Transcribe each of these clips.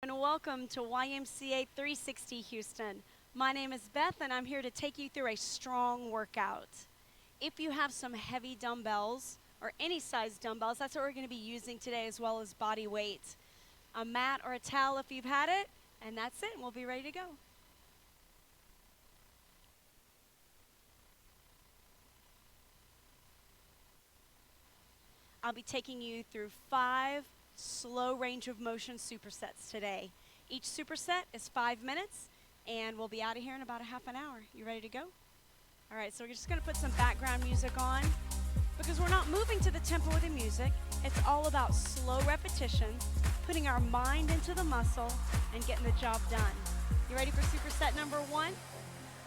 And welcome to YMCA 360 Houston. My name is Beth, and I'm here to take you through a strong workout. If you have some heavy dumbbells, or any size dumbbells, that's what we're going to be using today, as well as body weight. A mat or a towel if you've had it, and that's it, and we'll be ready to go. I'll be taking you through 5 slow range of motion supersets today. Each superset is 5 minutes, and we'll be out of here in about a half an hour. You ready to go? All right, so we're just gonna put some background music on because we're not moving to the tempo of the music. It's all about slow repetition, putting our mind into the muscle and getting the job done. You ready for superset number 1?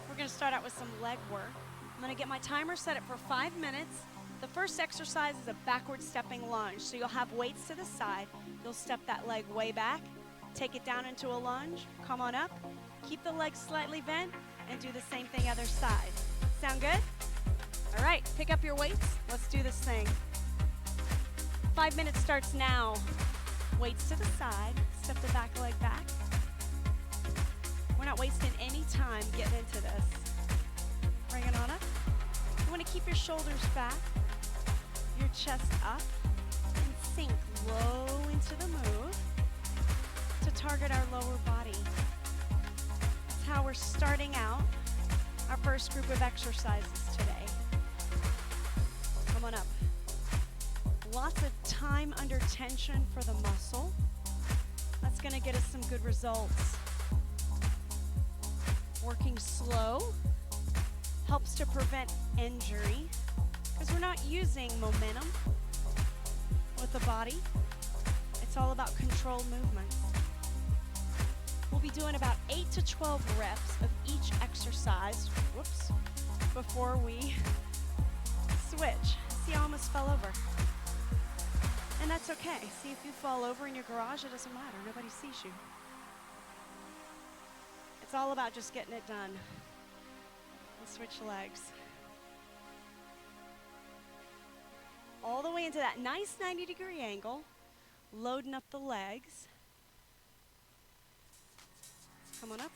We're gonna start out with some leg work. I'm gonna get my timer set it for 5 minutes. The first exercise is a backward stepping lunge. So you'll have weights to the side. You'll step that leg way back, take it down into a lunge, come on up, keep the legs slightly bent, and do the same thing other side. Sound good? All right, pick up your weights. Let's do this thing. 5 minutes starts now. Weights to the side, step the back leg back. We're not wasting any time getting into this. Bring it on up. You want to keep your shoulders back, your chest up, and sink low into the move to target our lower body. That's how we're starting out our first group of exercises today. Come on up. Lots of time under tension for the muscle. That's going to get us some good results. Working slow helps to prevent injury because we're not using momentum with the body. It's all about controlled movements. We'll be doing about 8 to 12 reps of each exercise, before we switch. See, I almost fell over. And that's okay. See, if you fall over in your garage, it doesn't matter. Nobody sees you. It's all about just getting it done. And switch legs. All the way into that nice 90-degree angle, loading up the legs. Come on up.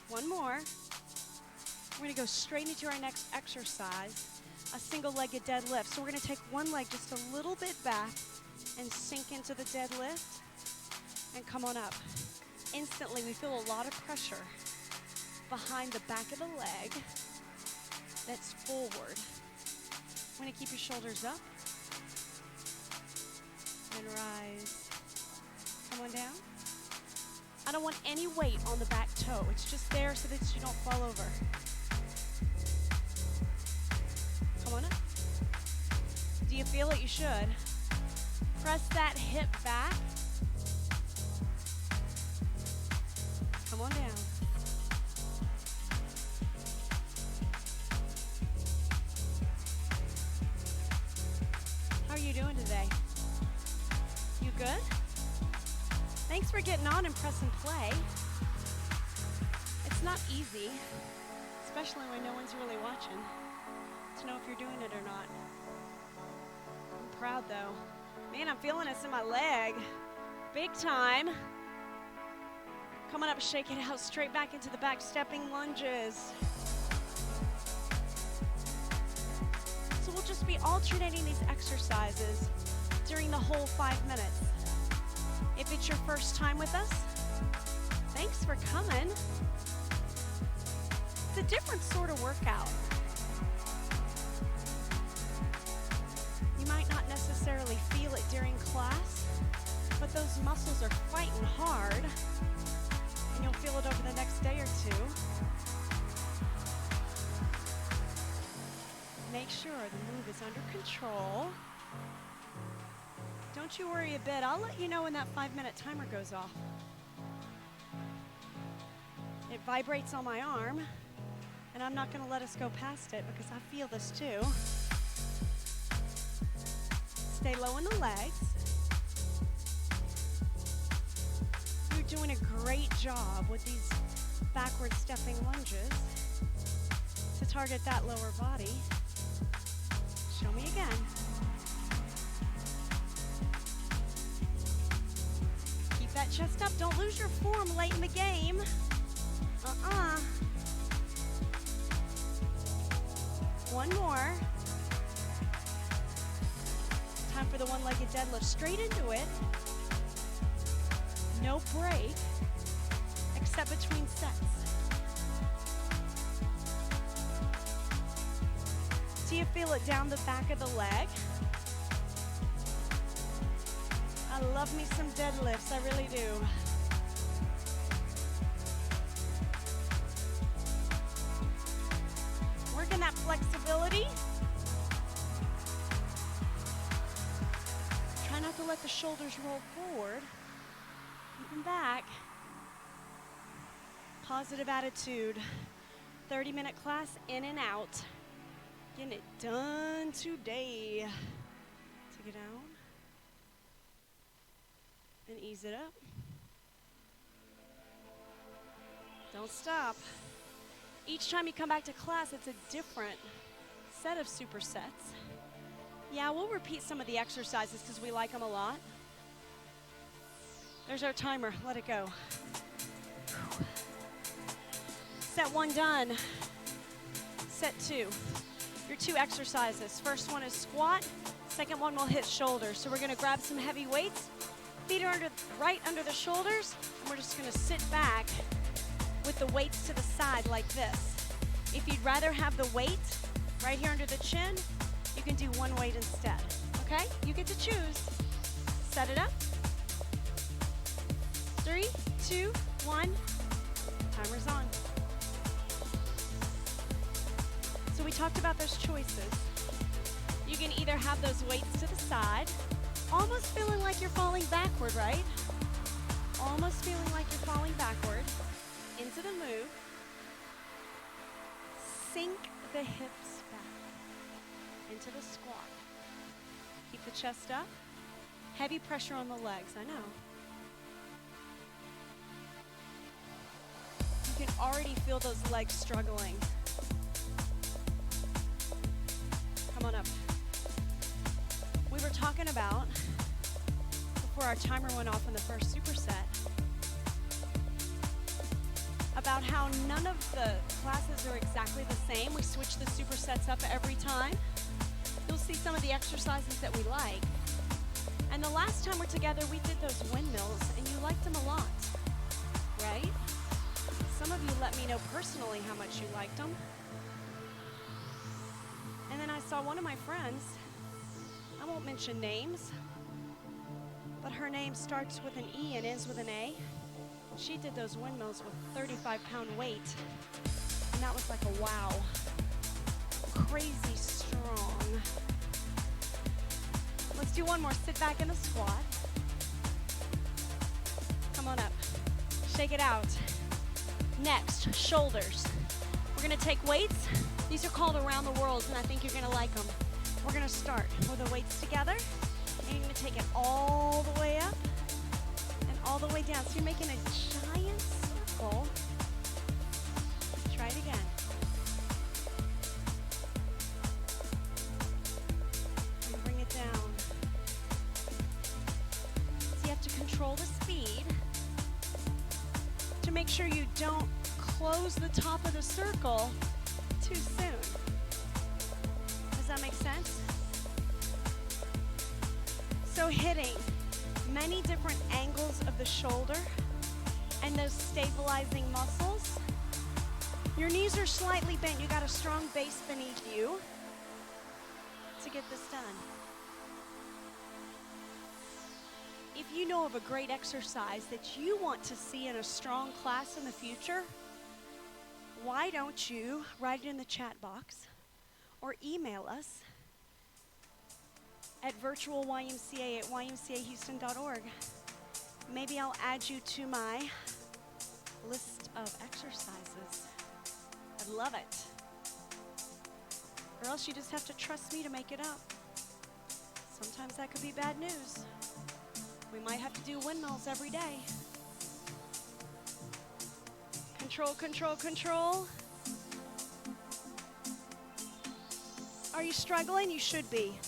One more. We're going to go straight into our next exercise, a single-legged deadlift. So we're going to take one leg just a little bit back and sink into the deadlift and come on up. Instantly, we feel a lot of pressure behind the back of the leg that's forward. I'm going to keep your shoulders up and rise. Come on down. I don't want any weight on the back toe. It's just there so that you don't fall over. Come on up. Do you feel it? You should. Press that hip back. Come on down. How are you doing today? You good? Thanks for getting on and pressing play. It's not easy, especially when no one's really watching, to know if you're doing it or not. I'm proud though. Man, I'm feeling this in my leg. Big time. Coming up, shake it out, straight back into the back stepping lunges. So we'll just be alternating these exercises during the whole 5 minutes. If it's your first time with us, thanks for coming. It's a different sort of workout. You might not necessarily feel it during class, but those muscles are fighting hard, and you'll feel it over the next day or two. Make sure the move is under control. Don't you worry a bit. I'll let you know when that 5-minute timer goes off. It vibrates on my arm, and I'm not going to let us go past it because I feel this too. Stay low in the legs. You're doing a great job with these backward stepping lunges to target that lower body. Show me again. chest up. Don't lose your form late in the game. One more. Time for the one-legged deadlift. Straight into it. No break, except between sets. Do you feel it down the back of the leg? I love me some deadlifts, I really do. Working that flexibility. Try not to let the shoulders roll forward. Keep them back. Positive attitude. 30-minute class in and out. Getting it done today. Take it down. And ease it up. Don't stop. Each time you come back to class, it's a different set of supersets. Yeah, we'll repeat some of the exercises because we like them a lot. There's our timer. Let it go. Set 1 done. Set 2. Your 2 exercises. First one is squat. Second one will hit shoulders. So we're going to grab some heavy weights. Feet are right under the shoulders. And we're just going to sit back with the weights to the side like this. If you'd rather have the weight right here under the chin, you can do one weight instead. Okay? You get to choose. Set it up. 3, 2, 1. Timer's on. So we talked about those choices. You can either have those weights to the side, almost feeling like you're falling backward, right? Almost feeling like you're falling backward into the move. Sink the hips back into the squat. Keep the chest up. Heavy pressure on the legs, I know. You can already feel those legs struggling. Come on up. We were talking about, before our timer went off in the first superset, about how none of the classes are exactly the same. We switch the supersets up every time. You'll see some of the exercises that we like. And the last time we're together, we did those windmills, and you liked them a lot, right? Some of you let me know personally how much you liked them. And then I saw one of my friends, I won't mention names, but her name starts with an E and ends with an A. She did those windmills with 35-pound weight, and that was like a wow. Crazy strong. Let's do one more. Sit back in the squat. Come on up. Shake it out. Next, shoulders. We're gonna take weights. These are called around the world, and I think you're gonna like them. We're gonna start with the weights together, and you're gonna take it all the way up and all the way down. So you're making a giant circle. Try it again. And bring it down. So you have to control the speed to make sure you don't close the top of the circle too soon. Does that make sense? So hitting many different angles of the shoulder and those stabilizing muscles. Your knees are slightly bent. You got a strong base beneath you to get this done. If you know of a great exercise that you want to see in a strong class in the future, why don't you write it in the chat box or email us at virtualymca@ymcahouston.org. Maybe I'll add you to my list of exercises. I'd love it. Or else you just have to trust me to make it up. Sometimes that could be bad news. We might have to do windmills every day. Control, control, control. Are you struggling? You should be.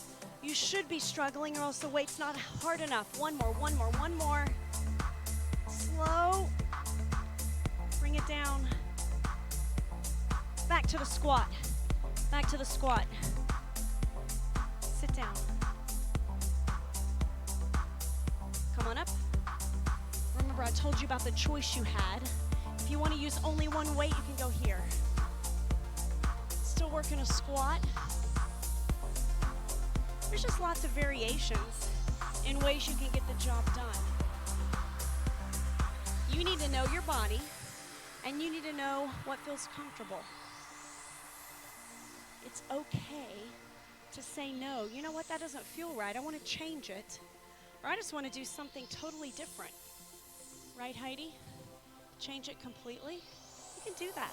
You should be struggling, or else the weight's not hard enough. One more, one more, one more. Slow. Bring it down. Back to the squat. Back to the squat. Sit down. Come on up. Remember, I told you about the choice you had. If you want to use only one weight, you can go here. Still working a squat. There's just lots of variations in ways you can get the job done. You need to know your body, and you need to know what feels comfortable. It's okay to say no. You know what? That doesn't feel right. I want to change it. Or I just want to do something totally different. Right, Heidi? Change it completely? You can do that.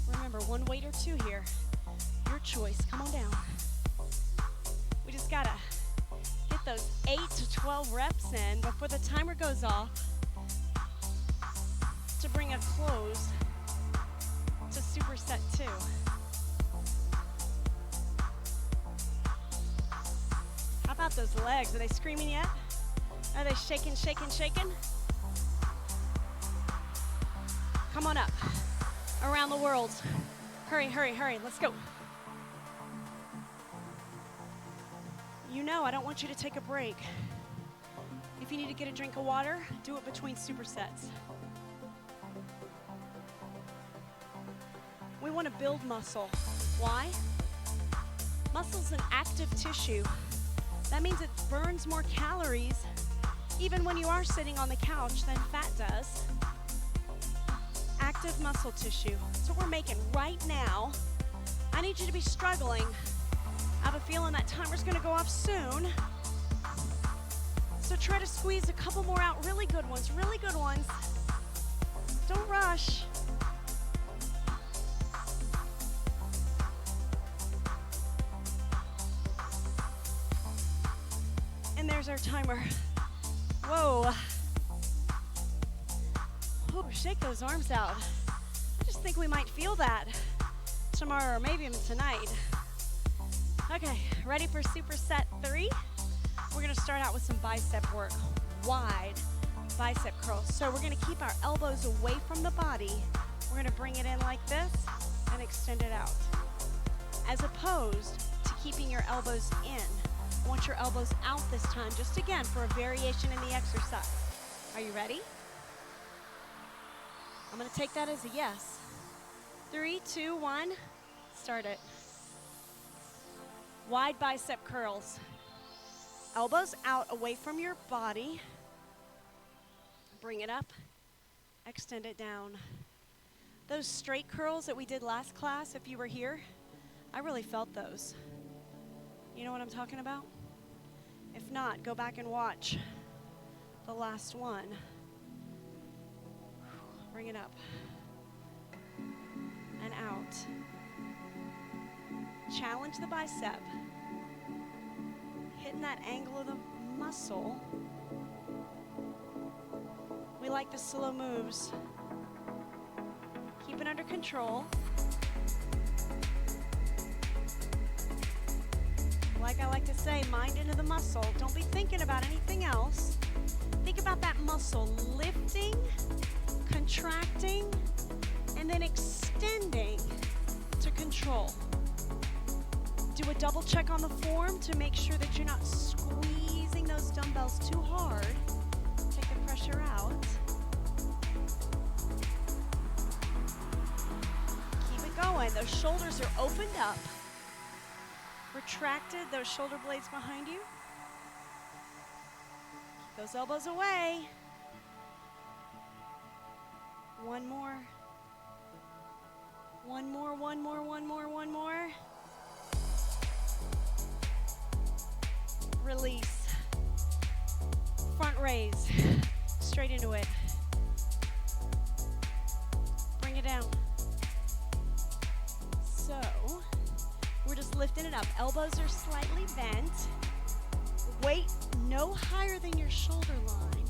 Remember, one weight or two here. Your choice. Come on down. We just gotta get those 8 to 12 reps in before the timer goes off to bring a close to superset 2. How about those legs? Are they screaming yet? Are they shaking, shaking, shaking? Come on up. Around the world. Hurry, hurry, hurry. Let's go. You know I don't want you to take a break. If you need to get a drink of water, do it between supersets. We want to build muscle. Why? Muscle's an active tissue. That means it burns more calories even when you are sitting on the couch than fat does. Active muscle tissue. That's what we're making right now. I need you to be struggling. I have a feeling that timer's gonna go off soon. So try to squeeze a couple more out. Really good ones, really good ones. Don't rush. And there's our timer. Whoa. Oh, shake those arms out. I just think we might feel that tomorrow or maybe even tonight. Okay, ready for superset 3? We're gonna start out with some bicep work, wide bicep curls. So we're gonna keep our elbows away from the body. We're gonna bring it in like this and extend it out. As opposed to keeping your elbows in. I want your elbows out this time, just again for a variation in the exercise. Are you ready? I'm gonna take that as a yes. 3, 2, 1, start it. Wide bicep curls. Elbows out away from your body. Bring it up, extend it down. Those straight curls that we did last class, if you were here, I really felt those. You know what I'm talking about? If not, go back and watch the last one. Bring it up and out. Challenge the bicep. Hitting that angle of the muscle. We like the slow moves. Keep it under control. Like I like to say, mind into the muscle. Don't be thinking about anything else. Think about that muscle lifting, contracting, and then extending to control. Do a double check on the form to make sure that you're not squeezing those dumbbells too hard. Take the pressure out. Keep it going. Those shoulders are opened up. Retracted, those shoulder blades behind you. Keep those elbows away. One more. One more, one more, one more, one more. Release. Front raise. Straight into it. Bring it down. So, we're just lifting it up. Elbows are slightly bent. Weight no higher than your shoulder line.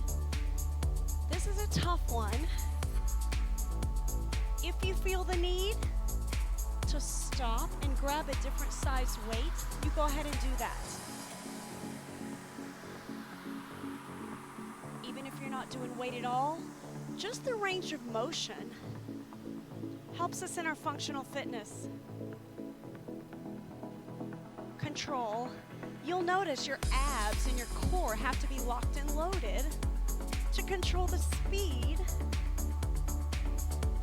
This is a tough one. If you feel the need to stop and grab a different size weight, you go ahead and do that. not doing weight at all, just the range of motion helps us in our functional fitness. Control. You'll notice your abs and your core have to be locked and loaded to control the speed.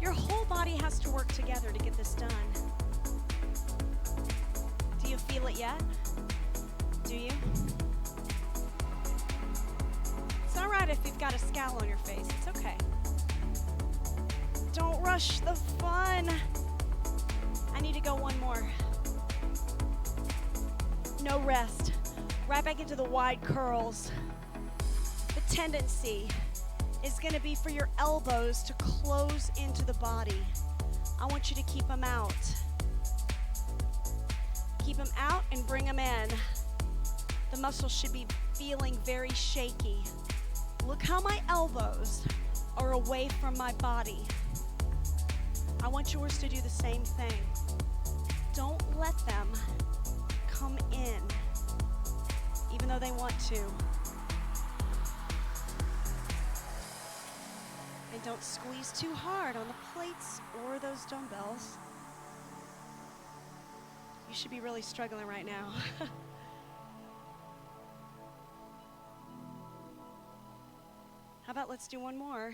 Your whole body has to work together to get this done. Do you feel it yet? Do you? It's all right if you've got a scowl on your face. It's okay. Don't rush the fun. I need to go one more. No rest. Right back into the wide curls. The tendency is going to be for your elbows to close into the body. I want you to keep them out. Keep them out and bring them in. The muscles should be feeling very shaky. Look how my elbows are away from my body. I want yours to do the same thing. Don't let them come in, even though they want to. And don't squeeze too hard on the plates or those dumbbells. You should be really struggling right now. How about let's do one more?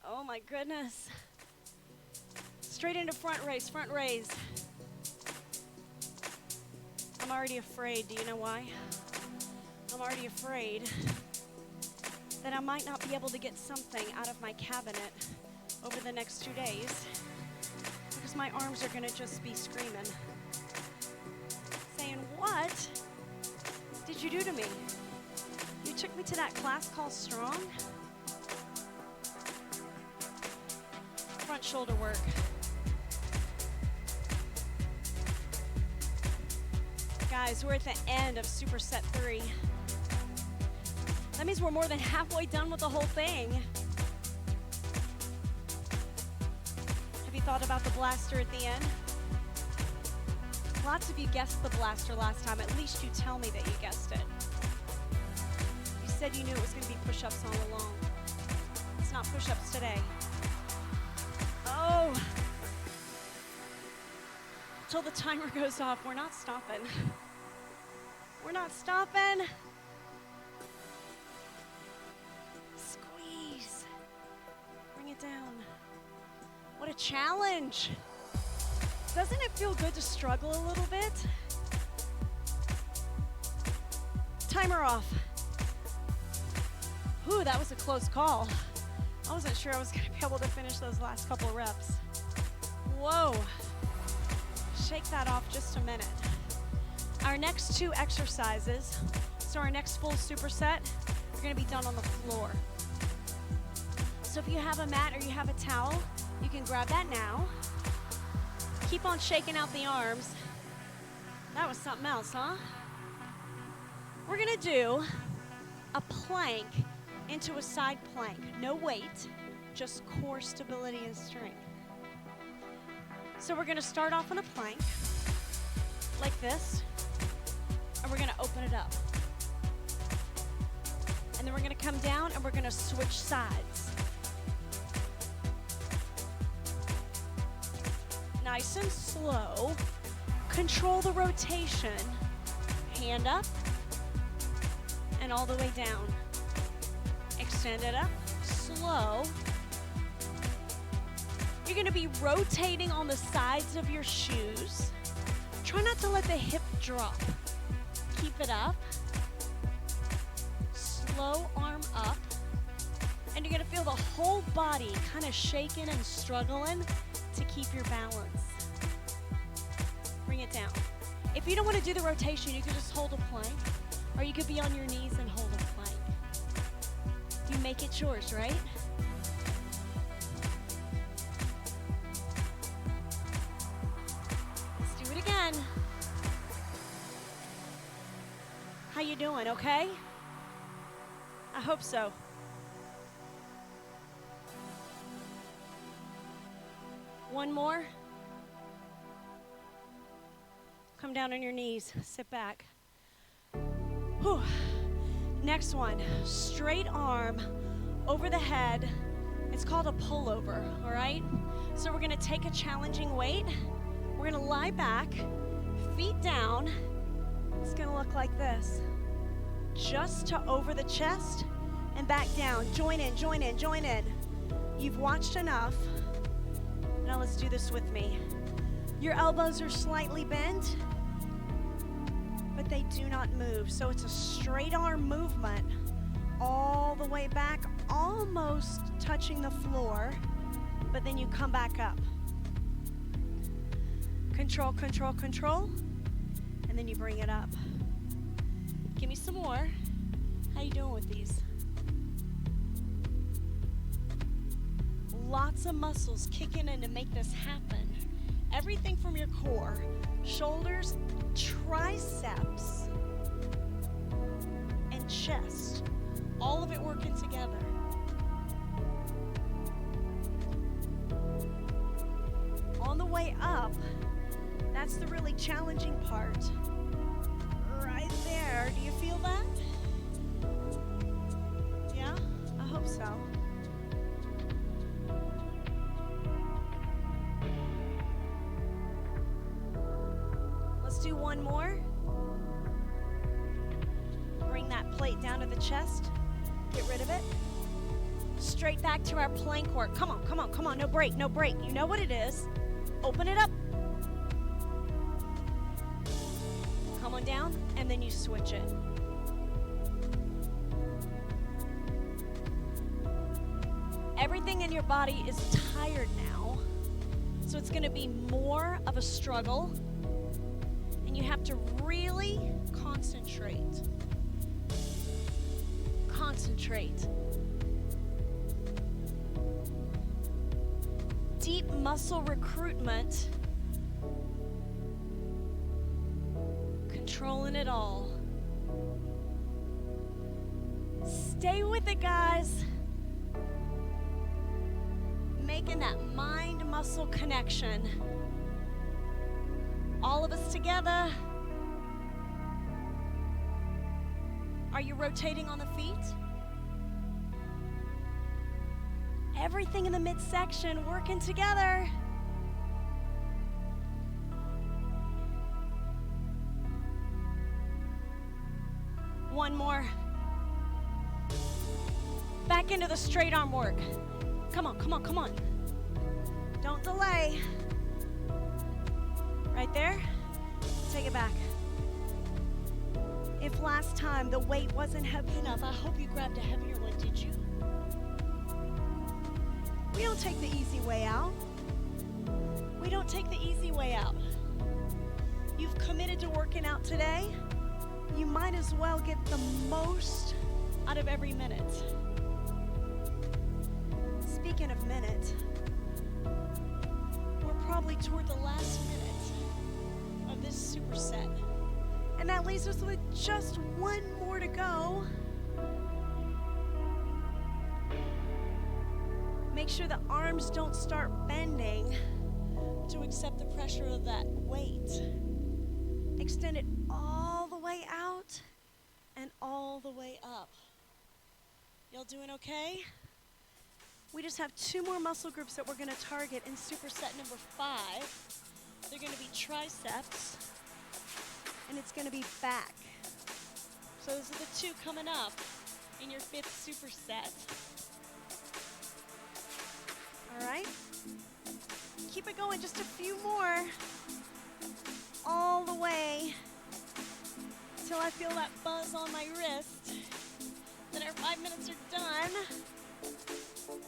Oh my goodness. Straight into front raise, front raise. I'm already afraid. Do you know why? I'm already afraid that I might not be able to get something out of my cabinet over the next 2 days because my arms are gonna just be screaming, saying, what did you do to me? You took me to that class called Strong? Front shoulder work. Guys, we're at the end of superset 3. That means we're more than halfway done with the whole thing. Have you thought about the blaster at the end? Lots of you guessed the blaster last time. At least you tell me that you guessed it. You said you knew it was going to be push-ups all along. It's not push-ups today. Oh! Till the timer goes off, we're not stopping. We're not stopping. Squeeze. Bring it down. What a challenge. Doesn't it feel good to struggle a little bit? Timer off. Whew, that was a close call. I wasn't sure I was going to be able to finish those last couple reps. Whoa. Shake that off just a minute. Our next 2 exercises, so our next full superset, are going to be done on the floor. So if you have a mat or you have a towel, you can grab that now. Keep on shaking out the arms. That was something else, huh? We're going to do a plank into a side plank. No weight, just core stability and strength. So we're going to start off on a plank, like this, and we're going to open it up. And then we're going to come down and we're going to switch sides. Nice and slow. Control the rotation. Hand up and all the way down. Extend it up, slow. You're going to be rotating on the sides of your shoes. Try not to let the hip drop. Keep it up. Slow arm up. And you're going to feel the whole body kind of shaking and struggling to keep your balance. Bring it down. If you don't want to do the rotation, you can just hold a plank, or you could be on your knees and hold a plank. You make it yours, right? Let's do it again. How you doing, okay? I hope so. One more. Come down on your knees, sit back. Whew. Next one, straight arm over the head. It's called a pullover, all right? So we're gonna take a challenging weight. We're gonna lie back, feet down. It's gonna look like this. Just to over the chest and back down. Join in, join in, join in. You've watched enough. Now let's do this with me. Your elbows are slightly bent, but they do not move. So it's a straight arm movement all the way back, almost touching the floor, but then you come back up. Control, control, control, and then you bring it up. Give me some more. How you doing with these? Lots of muscles kicking in to make this happen. Everything from your core, shoulders, triceps, and chest. All of it working together. On the way up, that's the really challenging part. Right there. Do you feel that? Yeah? I hope so. Let's do one more. Bring that plate down to the chest. Get rid of it. Straight back to our plank work. Come on, come on, come on. No break, no break. You know what it is. Open it up. Come on down, and then you switch it. Everything in your body is tired now, so it's going to be more of a struggle, and you have to really concentrate. Concentrate. Deep muscle recruitment. Controlling it all. Stay with it, guys. Making that mind-muscle connection. All of us together. Are you rotating on the feet? Everything in the midsection working together. One more. Back into the straight arm work. Come on, come on, come on. Don't delay. Right there. Take it back. If last time the weight wasn't heavy enough, I hope you grabbed a heavier one, did you? We don't take the easy way out. We don't take the easy way out. You've committed to working out today. You might as well get the most out of every minute. Speaking of minute, we're probably toward the last minute of this superset. And that leaves us with just one more to go. Make sure the arms don't start bending to accept the pressure of that weight. Extend it all the way out and all the way up. Y'all doing okay? We just have two more muscle groups that we're going to target in superset number 5. They're going to be triceps, and it's going to be back. So those are the two coming up in your 5th superset. All right? Keep it going, just a few more. All the way till I feel that buzz on my wrist. Then our 5 minutes are done.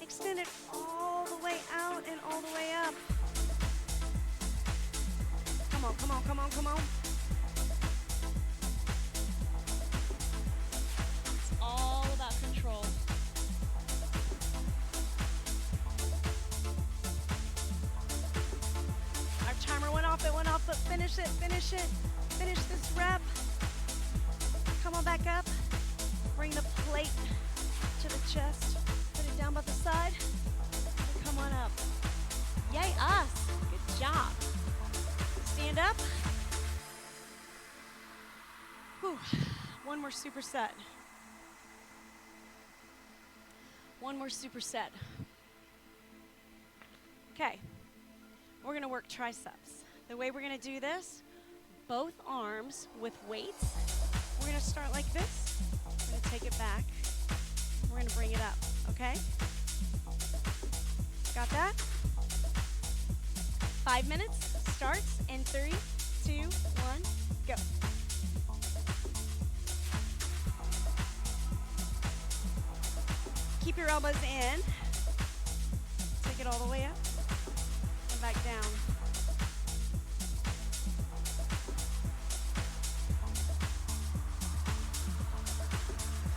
Extend it all the way out and all the way up. Come on, come on, come on, come on. It's all about control. Our timer went off, but finish it, finish it. Finish this rep. Come on back up. Bring the plate to the chest. Put it down by the side. And come on up. Yay us. Good job. Stand up. Whew. One more superset. One more superset. Okay, we're gonna work triceps. The way we're gonna do this, both arms with weights. We're gonna start like this. We're gonna take it back. We're gonna bring it up, okay? Got that? 5 minutes, starts in 3, 2, 1, go. Keep your elbows in. Take it all the way up and back down.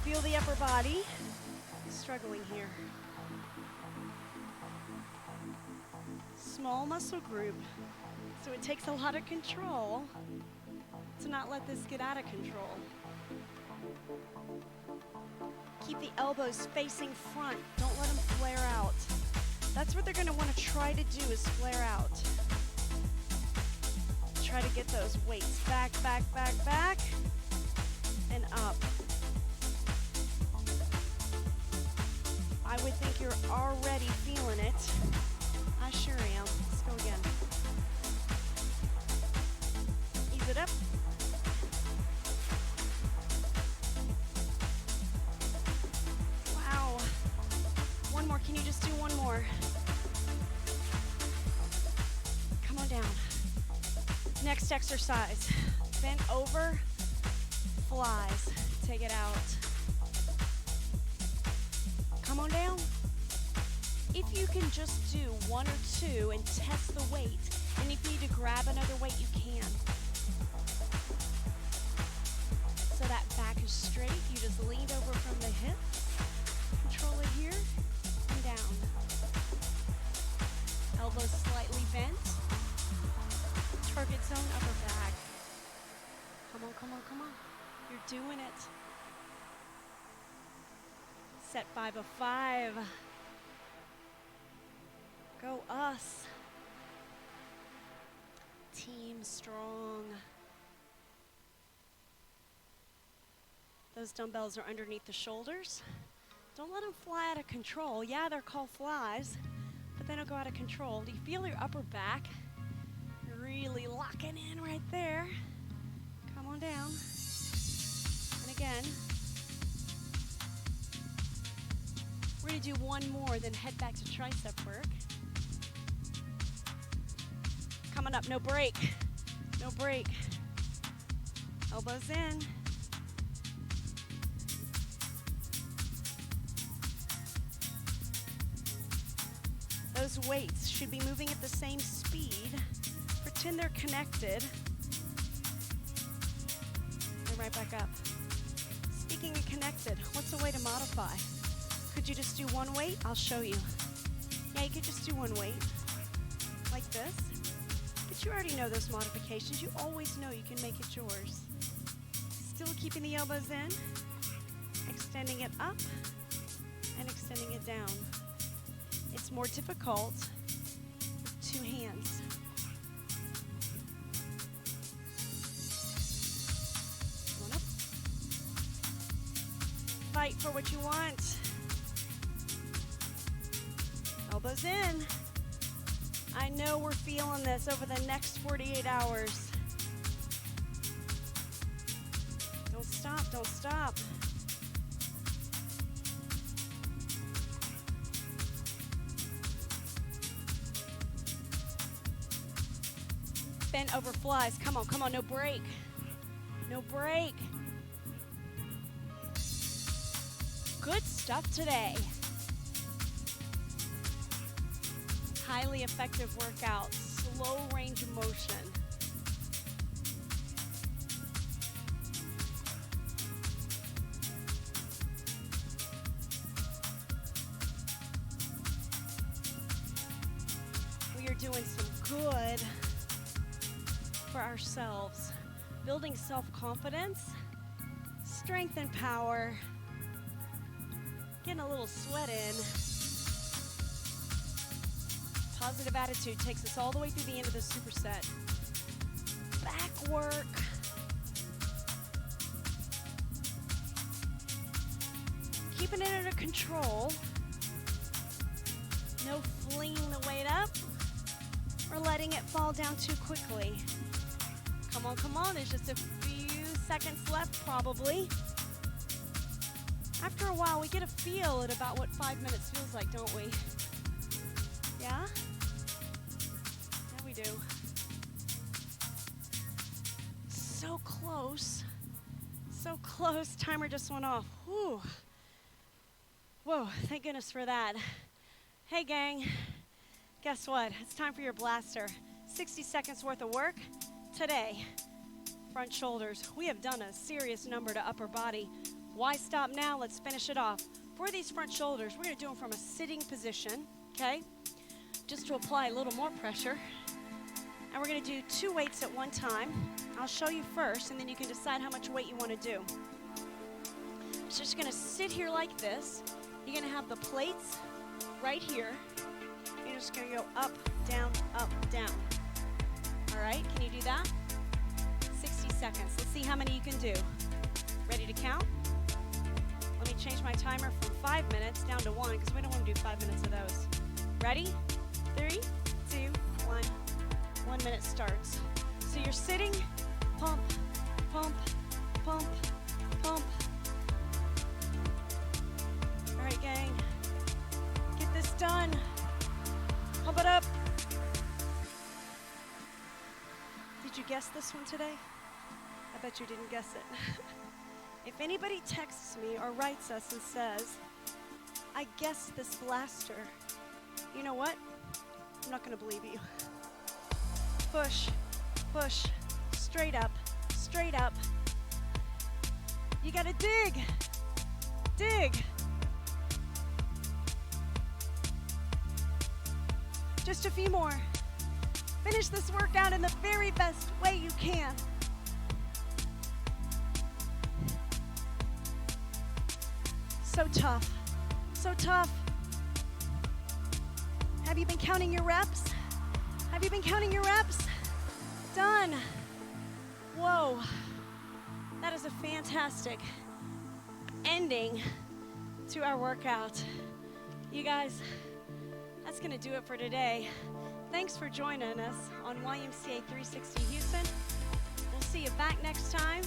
Feel the upper body. Struggling here. Small muscle group. So it takes a lot of control to not let this get out of control. Keep the elbows facing front. Don't let them flare out. That's what they're going to want to try to do, is flare out. Try to get those weights back, back, back, back, and up. I would think you're already feeling it. I sure am. Let's go again. Ease it up. Wow. One more. Can you just do one more? Come on down. Next exercise. Bent over, flies. Take it out. Come on down. If you can just do one or two and test the weight, and if you need to grab another weight, you can. So that back is straight. You just leaned over from the hip. Control it here and down. Elbows slightly bent. Target zone, upper back. Come on, come on, come on. You're doing it. Set 5 of 5. Go us. Team strong. Those dumbbells are underneath the shoulders. Don't let them fly out of control. Yeah, they're called flies, but they don't go out of control. Do you feel your upper back? You're really locking in right there. Come on down. And again. We're going to do one more, then head back to tricep work. Coming up, no break. No break. Elbows in. Those weights should be moving at the same speed. Pretend they're connected. And right back up. Speaking of connected, what's a way to modify? Could you just do one weight? I'll show you. Yeah, you could just do one weight, like this. But you already know those modifications. You always know you can make it yours. Still keeping the elbows in, extending it up, and extending it down. It's more difficult with 2 hands. Come on up. Fight for what you want. Elbows in. I know we're feeling this over the next 48 hours. Don't stop, don't stop. Bent over flies. Come on, come on, no break. No break. Good stuff today. Highly effective workout, slow range of motion. We are doing some good for ourselves, building self-confidence, strength and power, getting a little sweat in. Positive attitude takes us all the way through the end of the superset. Back work. Keeping it under control. No flinging the weight up or letting it fall down too quickly. Come on, come on. There's just a few seconds left probably. After a while, we get a feel at about what 5 minutes feels like, don't we? Yeah? Yeah, we do. So close. So close. Timer just went off. Whew. Whoa, thank goodness for that. Hey, gang. Guess what? It's time for your blaster. 60 seconds worth of work today. Front shoulders. We have done a serious number to upper body. Why stop now? Let's finish it off. For these front shoulders, we're going to do them from a sitting position, okay? Just to apply a little more pressure. And we're going to do 2 weights at one time. I'll show you first, and then you can decide how much weight you want to do. So just going to sit here like this. You're going to have the plates right here. You're just going to go up, down, up, down. All right, can you do that? 60 seconds. Let's see how many you can do. Ready to count? Let me change my timer from 5 minutes down to 1 because we don't want to do 5 minutes of those. Ready? 3, 2, 1. 1 minute starts. So you're sitting, pump, pump, pump, pump. All right, gang. Get this done. Pump it up. Did you guess this one today? I bet you didn't guess it. If anybody texts me or writes us and says, I guessed this blaster, you know what? I'm not going to believe you. Push, push, straight up, straight up. You got to dig, dig. Just a few more. Finish this workout in the very best way you can. So tough, so tough. Have you been counting your reps? Have you been counting your reps? Done. Whoa, that is a fantastic ending to our workout. You guys, that's gonna do it for today. Thanks for joining us on YMCA 360 Houston. We'll see you back next time.